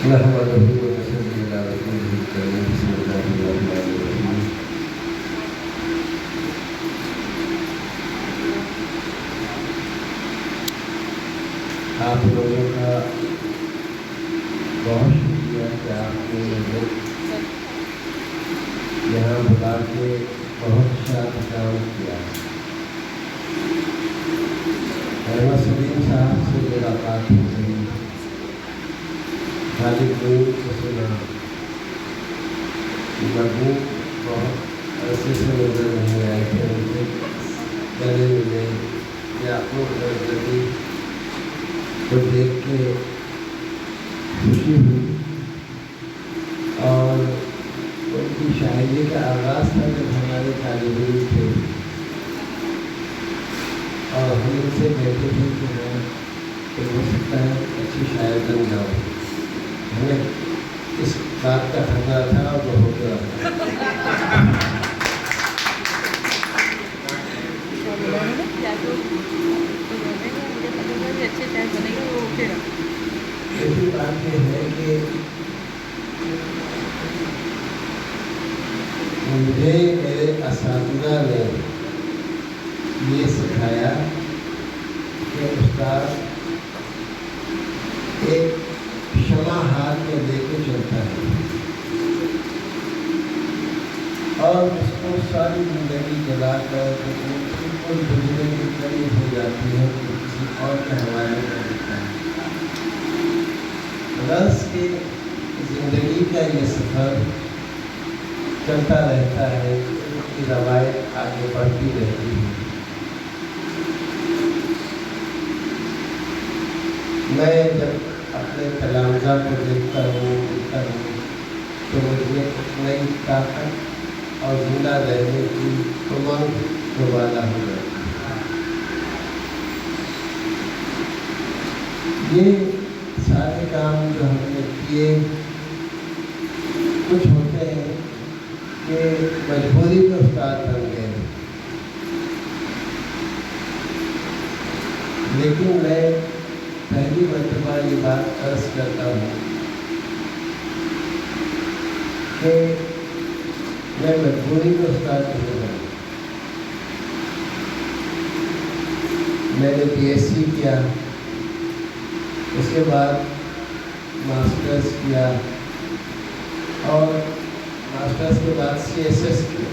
نحمده ونصلي على رسوله الكريم بسم الله الرحمن الرحيم آپ لوگوں کا بہت شکریہ کہ آپ نے مجھے یہاں بلا کے بہت شاد کام کیا. احمد سلیم صاحب سے ملاقات ہو گئی, خالد نور کو سنا, محبوب بہت عرصے سے نظر نہیں آئے تھے, ان سے گلے ملے. یعقوب غزنوی کو دیکھ کے خوشی ہوئی اور ان کی شاعری کا آغاز تھا جب ہمارے طالب علم تھے اور ہم ان سے کہتے تھے کہ میں ہو سکتا ہے اچھی شاعر بن جاؤں. ہمیں اس بات کا خطرہ تھا اور وہ ہو گیا. ایسی بات یہ ہے کہ مجھے میرے اساتذہ نے یہ سکھایا کہ استاد ایک شمع ہاتھ میں لے کے چلتا ہے اور اس کو ساری زندگی جلا کر بالکل بجھنے کی قریب ہو جاتی ہے کہ کسی اور کے حوالے کر دیتا ہے. بس کہ زندگی کا یہ سفر چلتا رہتا ہے, اس کی روایت آگے بڑھتی رہتی ہے. میں جب اپنے تلامذہ کو دیکھتا ہوں تو مجھے نئی طاقت اور زندہ رہنے کی امنگ دوبارہ ہو جاتی ہے. یہ سارے کام جو ہم نے کیے کچھ ہوتے ہیں کہ مجبوری میں استاد بن گئے, لیکن میں پہلی مرتبہ یہ بات عرض کرتا ہوں کہ میں مجبوری میں استاد نہیں بنا. میں نے بی ایس سی کیا, اس کے بعد ماسٹرز کیا اور ماسٹرز کے بعد سی ایس ایس کیا.